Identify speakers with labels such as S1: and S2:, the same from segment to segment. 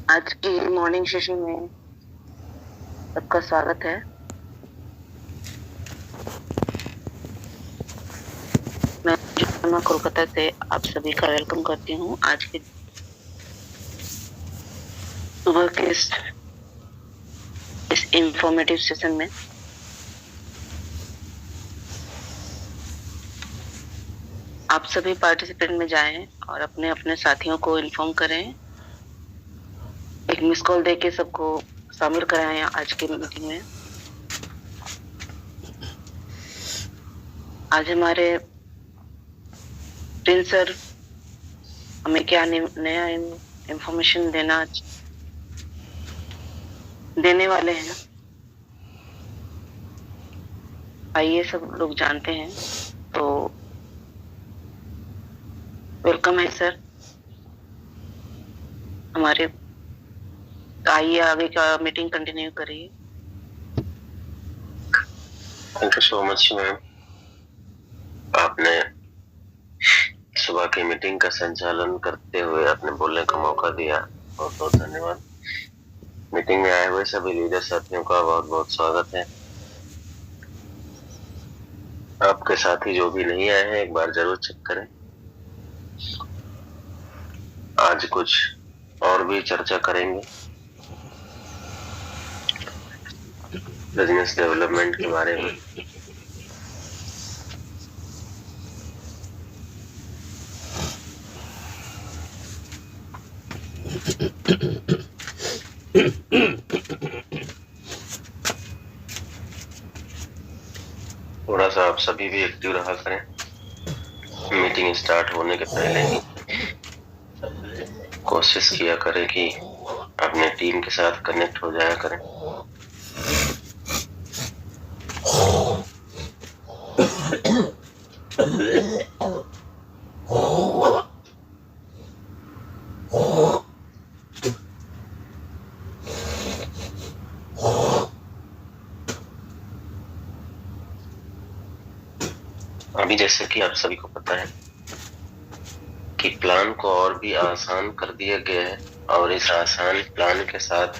S1: आज की morning session में सबका स्वागत है। मैं कोलकाता से आप सभी का वेलकम करती हूँ। आज के सुबह के इस इंफॉर्मेटिव सेशन में आप सभी पार्टिसिपेंट में जाएं और अपने अपने साथियों को इन्फॉर्म करें। एक मिस कॉल देके सबको शामिल कराएं आज की मीटिंग में। आज हमारे प्रिंस सर हमें क्या नया इंफॉर्मेशन देने वाले हैं, आइए सब लोग जानते हैं। तो वेलकम है सर हमारे। आइए आगे का मीटिंग कंटिन्यू करिए।
S2: Thank you so much ma'am, आपने सुबह की मीटिंग का संचालन करते हुए अपने बोलने का मौका दिया, बहुत बहुत धन्यवाद। मीटिंग में आए हुए सभी लीडर साथियों का बहुत बहुत स्वागत है। आपके साथी जो भी नहीं आए हैं एक बार जरूर चेक करें। आज कुछ और भी चर्चा करेंगे बिजनेस डेवलपमेंट के बारे में। थोड़ा सा आप सभी भी एक्टिव रहा करें। मीटिंग स्टार्ट होने के पहले ही कोशिश किया करें कि अपने टीम के साथ कनेक्ट हो जाया करें। अभी जैसे कि आप सभी को पता है कि प्लान को और भी आसान कर दिया गया है और इस आसान प्लान के साथ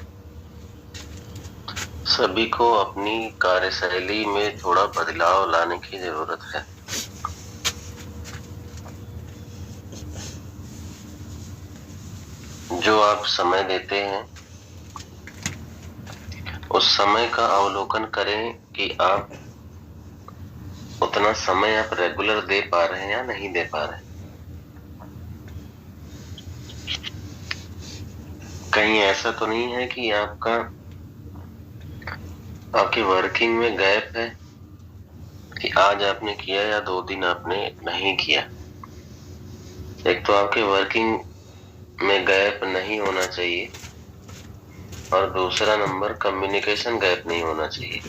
S2: सभी को अपनी कार्यशैली में थोड़ा बदलाव लाने की जरूरत है। जो आप समय देते हैं उस समय का अवलोकन करें कि आप उतना समय आप रेगुलर दे पा रहे हैं या नहीं दे पा रहे हैं। कहीं ऐसा तो नहीं है कि आपकी वर्किंग में गैप है कि आज आपने किया या 2 दिन आपने नहीं किया। एक तो आपके वर्किंग में गैप नहीं होना चाहिए और दूसरा नंबर कम्युनिकेशन गैप नहीं होना चाहिए।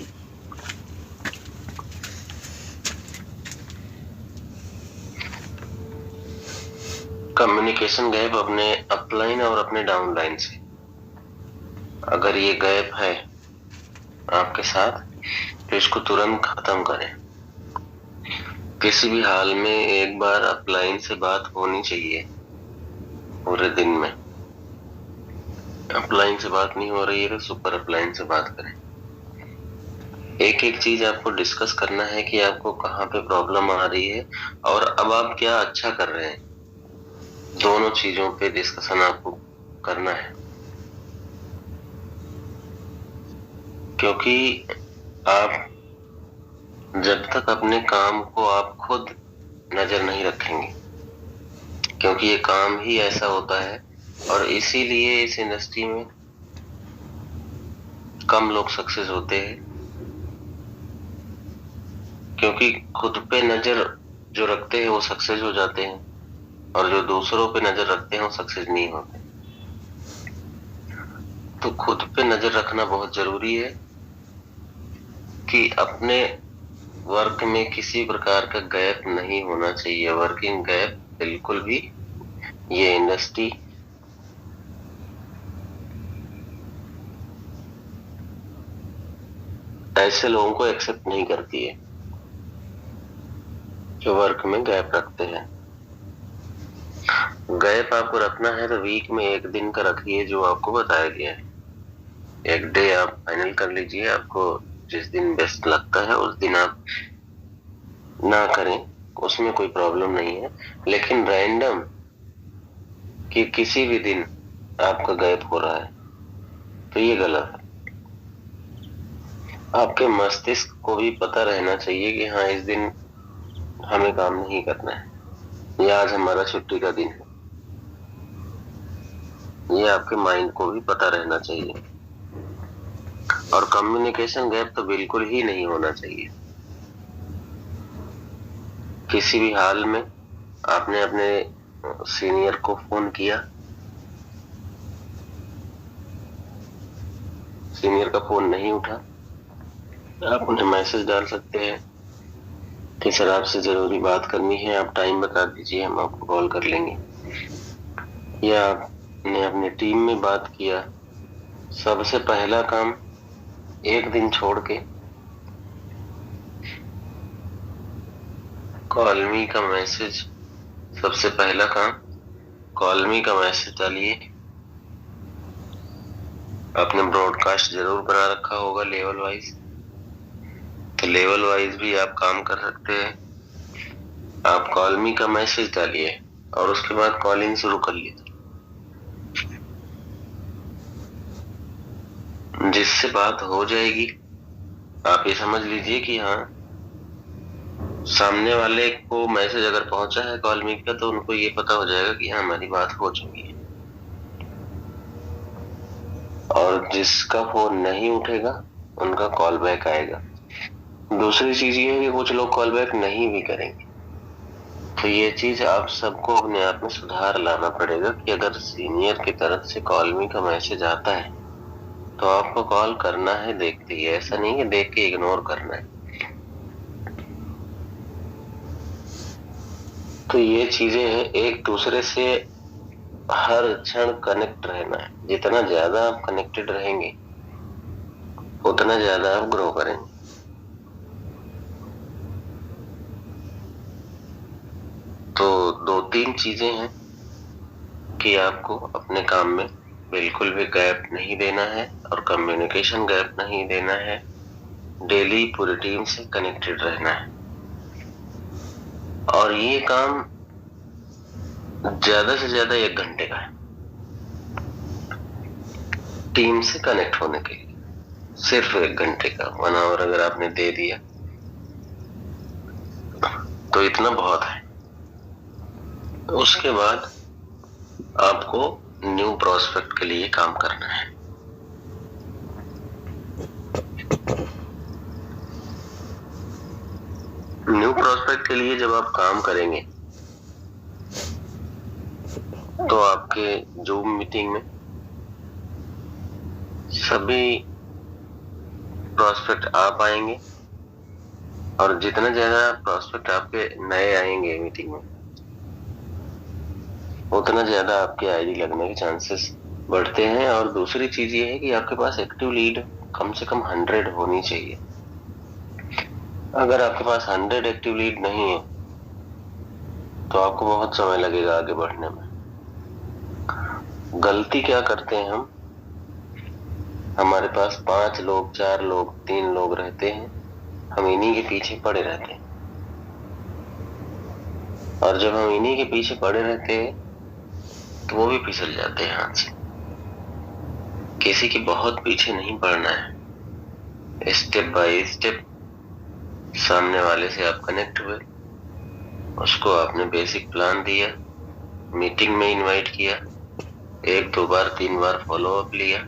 S2: कम्युनिकेशन गैप अपने अपलाइन और अपने डाउनलाइन से, अगर ये गैप है आपके साथ तो इसको तुरंत खत्म करें। किसी भी हाल में एक बार अपलाइन से बात होनी चाहिए पूरे दिन में। अपलाइन से बात नहीं हो रही है तो सुपर अपलाइन से बात करें। एक एक चीज आपको डिस्कस करना है कि आपको कहाँ पे प्रॉब्लम आ रही है और अब आप क्या अच्छा कर रहे हैं। दोनों चीजों पे डिस्कशन आपको करना है, क्योंकि आप जब तक अपने काम को आप खुद नजर नहीं रखेंगे, क्योंकि ये काम ही ऐसा होता है और इसीलिए इस इंडस्ट्री में कम लोग सक्सेस होते हैं, क्योंकि खुद पे नजर जो रखते हैं वो सक्सेस हो जाते हैं और जो दूसरों पे नजर रखते हैं वो सक्सेस नहीं होते। तो खुद पे नजर रखना बहुत जरूरी है कि अपने वर्क में किसी प्रकार का गैप नहीं होना चाहिए। वर्किंग गैप बिल्कुल भी ये इंडस्ट्री ऐसे लोगों को एक्सेप्ट नहीं करती है जो वर्क में गैप रखते हैं। गैप आपको रखना है तो वीक में एक दिन का रखिए जो आपको बताया गया है। एक डे आप फाइनल कर लीजिए, आपको जिस दिन बेस्ट लगता है उस दिन आप ना करें, उसमें कोई प्रॉब्लम नहीं है। लेकिन रैंडम कि किसी भी दिन आपका गैप हो रहा है तो ये गलत है। आपके मस्तिष्क को भी पता रहना चाहिए कि हाँ इस दिन हमें काम नहीं करना है या आज हमारा छुट्टी का दिन है। ये आपके माइंड को भी पता रहना चाहिए। और कम्युनिकेशन गैप तो बिल्कुल ही नहीं होना चाहिए। किसी भी हाल में आपने अपने सीनियर को फोन किया, सीनियर का फोन नहीं उठा, आप उन्हें मैसेज डाल सकते हैं कि सर आपसे जरूरी बात करनी है, आप टाइम बता दीजिए, हम आपको कॉल कर लेंगे। या आपने अपने टीम में बात किया, सबसे पहला काम एक दिन छोड़ के कॉल मी का मैसेज, सबसे पहला काम कॉल मी का मैसेज डालिए। आपने ब्रॉडकास्ट जरूर बना रखा होगा लेवल वाइज, तो लेवल वाइज भी आप काम कर सकते हैं। आप कॉल मी का मैसेज डालिए और उसके बाद कॉलिंग शुरू कर लीजिए, जिससे बात हो जाएगी। आप ये समझ लीजिए कि हाँ सामने वाले को मैसेज अगर पहुंचा है कॉल मी का तो उनको ये पता हो जाएगा कि हाँ हमारी बात हो चुकी है। और जिसका फोन नहीं उठेगा उनका कॉल बैक आएगा। दूसरी चीज ये है कि कुछ लोग कॉल बैक नहीं भी करेंगे, तो ये चीज आप सबको अपने आप में सुधार लाना पड़ेगा कि अगर सीनियर की तरफ से कॉल मी का मैसेज आता है तो आपको कॉल करना है देखते ही, ऐसा नहीं है देख के इग्नोर करना है। तो ये चीजें हैं, एक दूसरे से हर क्षण कनेक्ट रहना है। जितना ज्यादा आप कनेक्टेड रहेंगे उतना ज्यादा आप ग्रो करेंगे। तो दो तीन चीजें हैं कि आपको अपने काम में बिल्कुल भी गैप नहीं देना है और कम्युनिकेशन गैप नहीं देना है। डेली पूरी टीम से कनेक्टेड रहना है और ये काम ज्यादा से ज्यादा 1 घंटे का है टीम से कनेक्ट होने के लिए। सिर्फ 1 घंटे का 1 आवर अगर आपने दे दिया तो इतना बहुत है। उसके बाद आपको न्यू प्रोस्पेक्ट के लिए काम करना है। न्यू प्रोस्पेक्ट के लिए जब आप काम करेंगे तो आपके जूम मीटिंग में सभी प्रोस्पेक्ट आ पाएंगे और जितना ज्यादा प्रोस्पेक्ट आपके नए आएंगे मीटिंग में उतना ज्यादा आपके आईडी लगने के चांसेस बढ़ते हैं। और दूसरी चीज ये है कि आपके पास एक्टिव लीड कम से कम 100 होनी चाहिए। अगर आपके पास 100 एक्टिव लीड नहीं है तो आपको बहुत समय लगेगा आगे बढ़ने में। गलती क्या करते हैं हम, हमारे पास 5 लोग 4 लोग 3 लोग रहते हैं, हम इन्हीं के पीछे पड़े रहते हैं। और जब हम इन्हीं के पीछे पड़े रहते हैं तो वो भी फिसल जाते हैं हाथ से। किसी के बहुत पीछे नहीं पड़ना है। स्टेप बाय स्टेप सामने वाले से आप कनेक्ट हुए, उसको आपने बेसिक प्लान दिया, मीटिंग में इनवाइट किया, 1 2 बार 3 बार फॉलो अप लिया,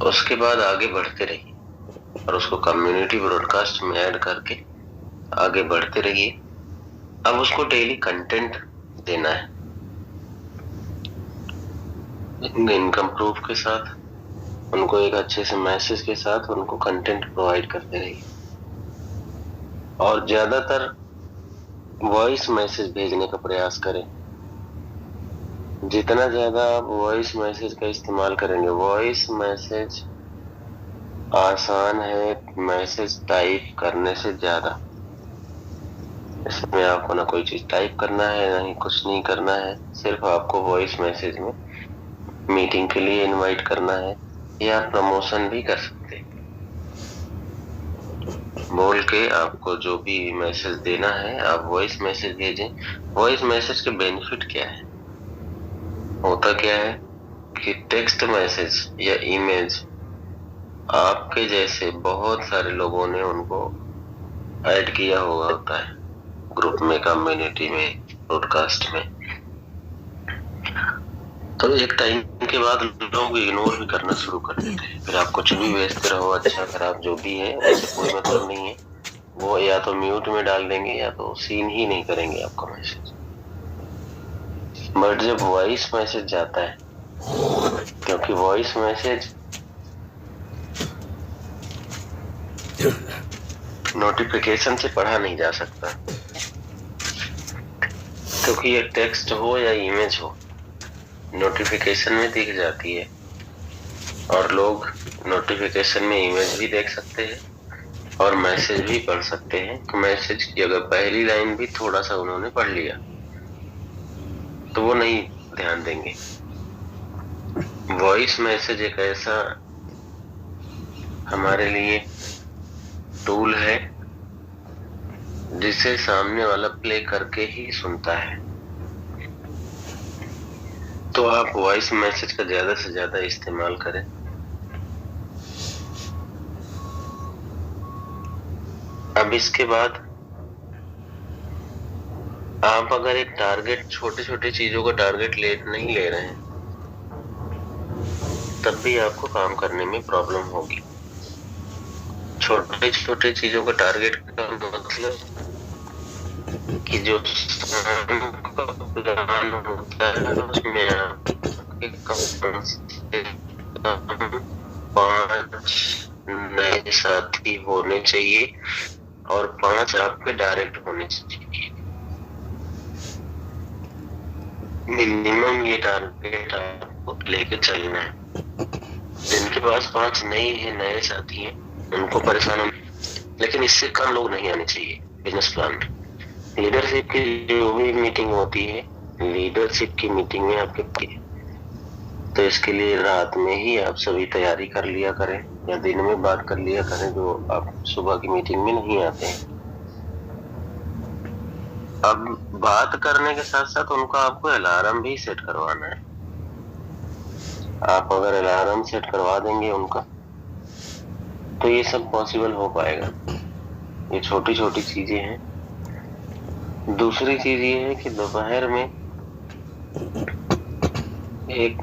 S2: उसके बाद आगे बढ़ते रहिए और उसको कम्युनिटी ब्रॉडकास्ट में ऐड करके आगे बढ़ते रहिए। अब उसको डेली कंटेंट देना है इनकम प्रूफ के साथ, उनको एक अच्छे से मैसेज के साथ उनको कंटेंट प्रोवाइड करते रहिए। और ज्यादातर वॉइस मैसेज भेजने का प्रयास करें। जितना ज्यादा आप वॉइस मैसेज का इस्तेमाल करेंगे, वॉइस मैसेज आसान है मैसेज टाइप करने से ज्यादा। इसमें आपको ना कोई चीज टाइप करना है, ना ही कुछ नहीं करना है। सिर्फ आपको वॉइस मैसेज में मीटिंग के लिए इनवाइट करना है, या प्रमोशन भी कर सकते हैं। बोल के आपको जो भी मैसेज देना है आप वॉइस मैसेज भेजें। वॉइस मैसेज के बेनिफिट क्या है? होता क्या है कि टेक्स्ट मैसेज या इमेज आपके जैसे बहुत सारे लोगों ने उनको ऐड किया हुआ होता है, ग्रुप में, कम्युनिटी में, ब्रॉडकास्ट में। तो एक टाइम के बाद लोग इग्नोर भी करना शुरू कर देते हैं। फिर आप कुछ भी भेजते रहो, अच्छा खराब जो भी है, उससे कोई मतलब नहीं है। वो या तो म्यूट में डाल देंगे या तो सीन ही नहीं करेंगे आपका मैसेज। बट जब वॉइस मैसेज जाता है, क्योंकि वॉइस मैसेज नोटिफिकेशन से पढ़ा नहीं जा सकता, क्योंकि ये टेक्स्ट हो या इमेज हो, नोटिफिकेशन में दिख जाती है और लोग नोटिफिकेशन में इमेज भी देख सकते हैं और मैसेज भी पढ़ सकते हैं। तो मैसेज की अगर पहली लाइन भी थोड़ा सा उन्होंने पढ़ लिया तो वो नहीं ध्यान देंगे। वॉइस मैसेज एक ऐसा हमारे लिए टूल है जिसे सामने वाला प्ले करके ही सुनता है। तो आप वॉइस मैसेज का ज्यादा से ज्यादा इस्तेमाल करें। अब इसके बाद आप अगर एक टारगेट, छोटे छोटे चीजों का टारगेट नहीं ले रहे हैं, तब भी आपको काम करने में प्रॉब्लम होगी। छोटे छोटे चीजों का टारगेट का मतलब कि जो प्लान होता है उसमें आपके कम से कम 5 नए साथी होने चाहिए और 5 आपके डायरेक्ट होने चाहिए। मिनिमम ये टारगेट आपको लेके चलना है। जिनके पास 5 नए साथी हैं उनको परेशान होना, लेकिन इससे कम लोग नहीं आने चाहिए बिजनेस प्लान में। लीडरशिप की जो भी मीटिंग होती है, लीडरशिप की मीटिंग में आपके, तो इसके लिए रात में ही आप सभी तैयारी कर लिया करें या दिन में बात कर लिया करें जो आप सुबह की मीटिंग में नहीं आते हैं। अब बात करने के साथ साथ उनका आपको अलार्म भी सेट करवाना है। आप अगर अलार्म सेट करवा देंगे उनका तो ये सब पॉसिबल हो पाएगा। ये छोटी छोटी चीजें हैं। दूसरी चीज ये है कि दोपहर में एक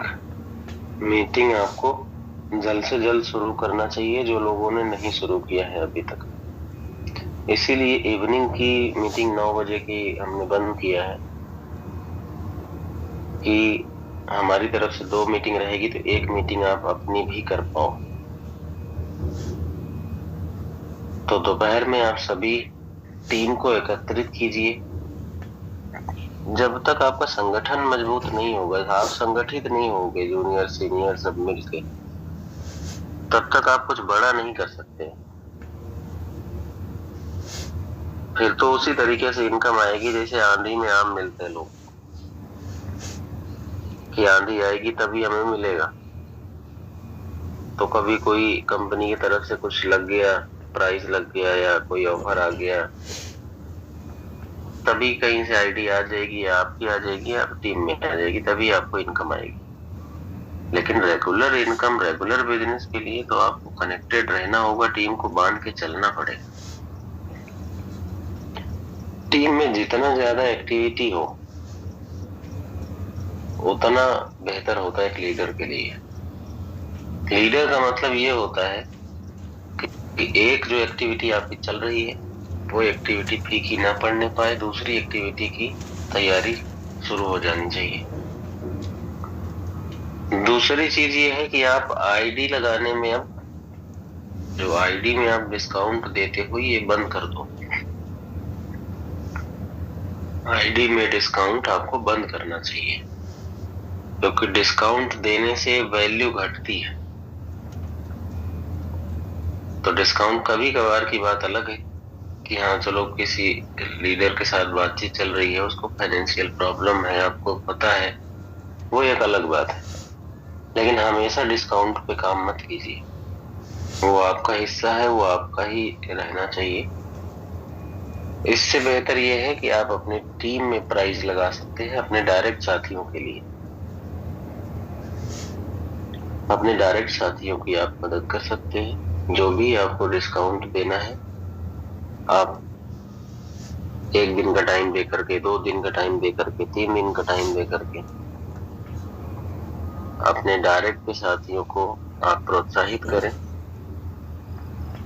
S2: मीटिंग आपको जल्द से जल्द शुरू करना चाहिए, जो लोगों ने नहीं शुरू किया है अभी तक। इसीलिए इवनिंग की मीटिंग 9 बजे की हमने बंद किया है कि हमारी तरफ से 2 मीटिंग रहेगी तो एक मीटिंग आप अपनी भी कर पाओ। तो दोपहर में आप सभी टीम को एकत्रित कीजिए। जब तक आपका संगठन मजबूत नहीं होगा, आप संगठित नहीं होंगे, जूनियर सीनियर सब मिलके, तब तक आप कुछ बड़ा नहीं कर सकते। फिर तो उसी तरीके से इनकम आएगी जैसे आंधी में आम मिलते हैं लोग, कि आंधी आएगी तभी हमें मिलेगा। तो कभी कोई कंपनी की तरफ से कुछ लग गया, प्राइस लग गया या कोई ऑफर आ गया, तभी कहीं से आईडी आ जाएगी या आपकी आ जाएगी या टीम में आ जाएगी, तभी आपको इनकम आएगी। लेकिन रेगुलर इनकम, रेगुलर बिजनेस के लिए तो आपको कनेक्टेड रहना होगा, टीम को बांध के चलना पड़ेगा। टीम में जितना ज्यादा एक्टिविटी हो उतना बेहतर होता है एक लीडर के लिए। लीडर का मतलब ये होता है कि एक जो एक्टिविटी आपकी चल रही है वो एक्टिविटी फीकी ना पड़ने पाए, दूसरी एक्टिविटी की तैयारी शुरू हो जानी चाहिए। दूसरी चीज ये है कि आप आईडी लगाने में, अब जो आईडी में आप डिस्काउंट देते हो ये बंद कर दो। आईडी में डिस्काउंट आपको बंद करना चाहिए, क्योंकि डिस्काउंट देने से वैल्यू घटती है। तो डिस्काउंट कभी कभार की बात अलग है, कि हाँ चलो किसी लीडर के साथ बातचीत चल रही है, उसको फाइनेंशियल प्रॉब्लम है, आपको पता है, वो एक अलग बात है। लेकिन हमेशा डिस्काउंट पे काम मत कीजिए। वो आपका हिस्सा है, वो आपका ही रहना चाहिए। इससे बेहतर ये है कि आप अपनी टीम में प्राइस लगा सकते हैं अपने डायरेक्ट साथियों के लिए। अपने डायरेक्ट साथियों की आप मदद कर सकते हैं। जो भी आपको डिस्काउंट देना है, आप 1 दिन का टाइम दे करके, 2 दिन का टाइम दे करके, 3 दिन का टाइम दे करके अपने डायरेक्ट साथियों को आप प्रोत्साहित करें।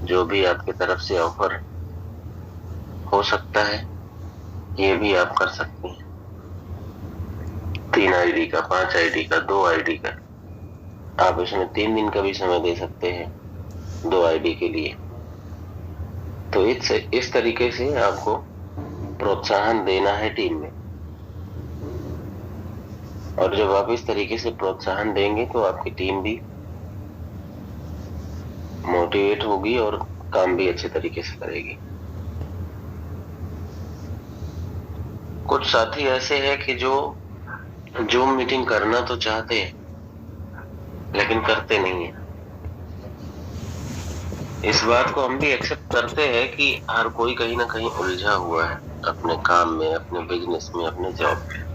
S2: जो भी आपकी तरफ से ऑफर हो सकता है, ये भी आप कर सकते हैं। 3 आईडी का, 5 आईडी का, 2 आईडी का, आप इसमें 3 दिन का भी समय दे सकते हैं 2 आईडी के लिए। तो इस तरीके से आपको प्रोत्साहन देना है टीम में। और जब आप इस तरीके से प्रोत्साहन देंगे तो आपकी टीम भी मोटिवेट होगी और काम भी अच्छे तरीके से करेगी। कुछ साथी ऐसे हैं कि जो जूम मीटिंग करना तो चाहते हैं लेकिन करते नहीं है। इस बात को हम भी एक्सेप्ट करते हैं कि हर कोई कहीं ना कहीं उलझा हुआ है अपने काम में, अपने बिजनेस में, अपने जॉब में।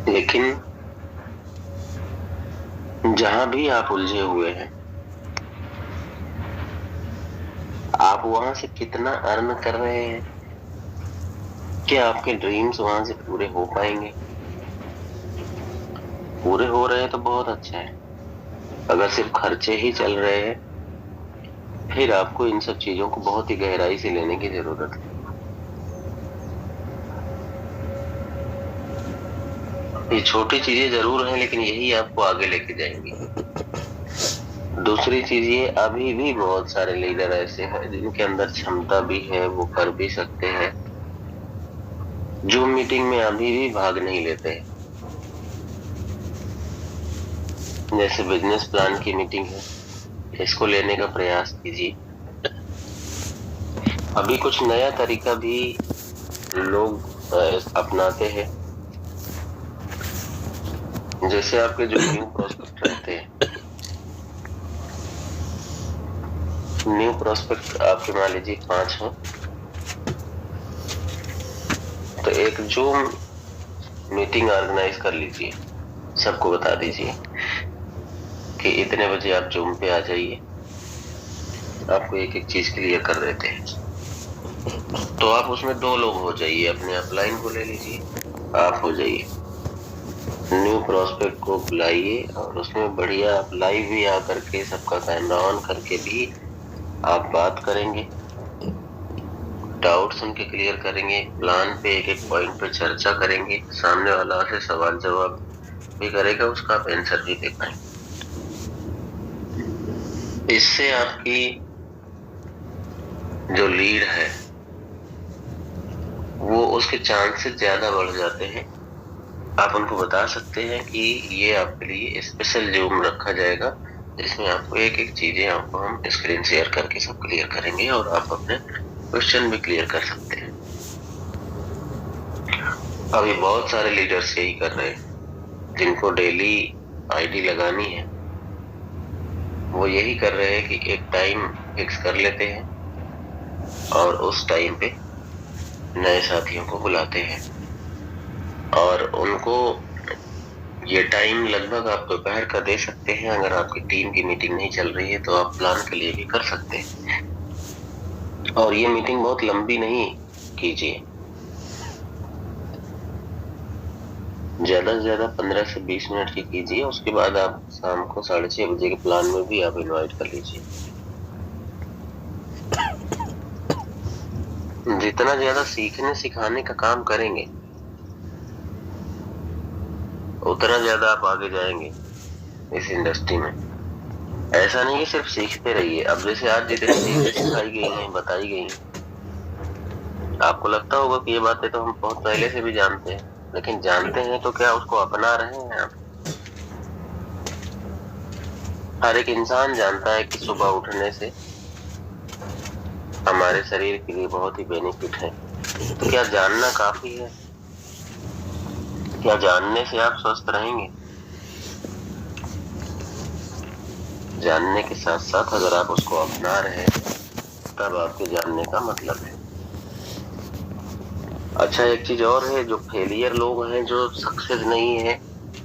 S2: लेकिन जहां भी आप उलझे हुए हैं, आप वहां से कितना अर्न कर रहे हैं? क्या आपके ड्रीम्स वहां से पूरे हो पाएंगे? पूरे हो रहे हैं तो बहुत अच्छा है। अगर सिर्फ खर्चे ही चल रहे हैं, फिर आपको इन सब चीजों को बहुत ही गहराई से लेने की जरूरत है। ये छोटी चीजें जरूर हैं, लेकिन यही आपको आगे लेके जाएंगी। दूसरी चीज ये, अभी भी बहुत सारे लीडर ऐसे हैं जिनके अंदर क्षमता भी है, वो कर भी सकते हैं, जूम मीटिंग में अभी भी भाग नहीं लेते हैं। जैसे बिजनेस प्लान की मीटिंग है, इसको लेने का प्रयास कीजिए। अभी कुछ नया तरीका भी लोग अपनाते हैं। जैसे आपके जो न्यू प्रोस्पेक्ट रहते हैं, न्यू प्रोस्पेक्ट आपके मान लीजिए 5 हो, तो एक जूम मीटिंग ऑर्गेनाइज कर लीजिए। सबको बता दीजिए कि इतने बजे आप जूम पे आ जाइए, आपको एक एक चीज क्लियर कर देते हैं। तो आप उसमें 2 लोग हो जाइए, अपने अपलाइन को ले लीजिए, आप हो जाइए, न्यू प्रोस्पेक्ट को बुलाइए और उसमें बढ़िया आप लाइव भी आकर के सबका कैमरा ऑन करके भी आप बात करेंगे, डाउट्स उनके क्लियर करेंगे, प्लान पे एक एक पॉइंट पे चर्चा करेंगे, सामने वाला से सवाल जवाब भी करेगा, उसका आप आंसर भी दे पाएंगे। इससे आपकी जो लीड है वो उसके चांसेस ज्यादा बढ़ जाते हैं। आप उनको बता सकते हैं कि ये आपके लिए स्पेशल जूम रखा जाएगा, जिसमें आपको एक एक चीजें आपको हम स्क्रीन शेयर करके सब क्लियर करेंगे और आप अपने क्वेश्चन भी क्लियर कर सकते हैं। अभी बहुत सारे लीडर्स यही कर रहे हैं, जिनको डेली आईडी लगानी है, वो यही कर रहे हैं कि एक टाइम फिक्स कर लेते हैं और उस टाइम पे नए साथियों को बुलाते हैं। और उनको ये टाइम लगभग आप दोपहर का दे सकते हैं। अगर आपकी टीम की मीटिंग नहीं चल रही है तो आप प्लान के लिए भी कर सकते हैं। और ये मीटिंग बहुत लंबी नहीं कीजिए, ज्यादा से ज्यादा 15 से 20 मिनट की कीजिए। उसके बाद आप शाम को 6:30 बजे के प्लान में भी आप इनवाइट कर लीजिए। जितना ज्यादा सीखने सिखाने का काम करेंगे, उतना ज्यादा आप आगे जाएंगे इस इंडस्ट्री में। ऐसा नहीं कि सिर्फ सीखते रहिए। अब जैसे आज जितनी चीजें सिखाई गई हैं, बताई गई हैं, आपको लगता होगा कि ये बातें तो हम बहुत पहले से भी जानते हैं, लेकिन जानते हैं तो क्या उसको अपना रहे हैं आप? हर एक इंसान जानता है कि सुबह उठने से हमारे शरीर के लिए बहुत ही बेनिफिट है। तो क्या जानना काफी है? क्या जानने से आप स्वस्थ रहेंगे? जानने के साथ साथ अगर आप उसको अपना रहे हैं तब आपके जानने का मतलब है। अच्छा, एक चीज और है, जो फेलियर लोग हैं, जो सक्सेस नहीं है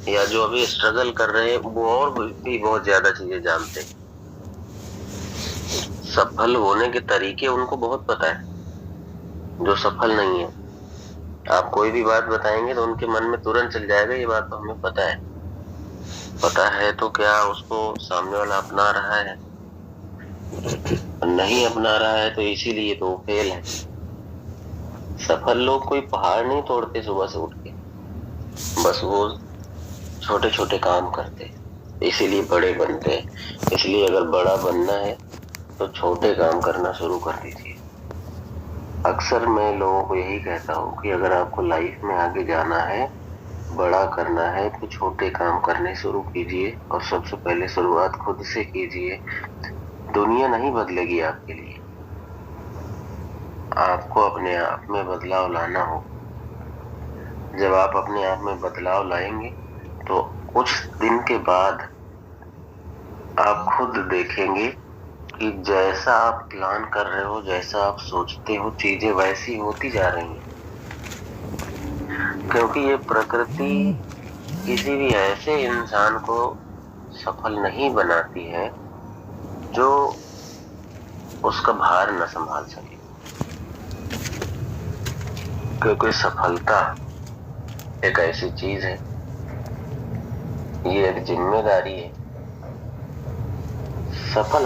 S2: या जो अभी स्ट्रगल कर रहे हैं, वो और भी बहुत ज्यादा चीजें जानते हैं। सफल होने के तरीके उनको बहुत पता है, जो सफल नहीं है। आप कोई भी बात बताएंगे तो उनके मन में तुरंत चल जाएगा ये बात तो हमें पता है। पता है तो क्या उसको सामने वाला अपना रहा है? नहीं अपना रहा है तो इसीलिए तो वो फेल है। सफल लोग कोई पहाड़ नहीं तोड़ते सुबह से उठ के, बस वो छोटे छोटे काम करते हैं, इसीलिए बड़े बनते हैं। इसलिए अगर बड़ा बनना है तो छोटे काम करना शुरू कर दीजिए। अक्सर मैं लोगों को यही कहता हूँ कि अगर आपको लाइफ में आगे जाना है, बड़ा करना है, तो छोटे काम करने शुरू कीजिए और सबसे पहले शुरुआत खुद से कीजिए। दुनिया नहीं बदलेगी आपके लिए, आपको अपने आप में बदलाव लाना हो। जब आप अपने आप में बदलाव लाएंगे तो कुछ दिन के बाद आप खुद देखेंगे कि जैसा आप प्लान कर रहे हो, जैसा आप सोचते हो, चीजें वैसी होती जा रही हैं। क्योंकि ये प्रकृति किसी भी ऐसे इंसान को सफल नहीं बनाती है जो उसका भार न संभाल सके। क्योंकि सफलता एक ऐसी चीज है, ये एक जिम्मेदारी है। सफल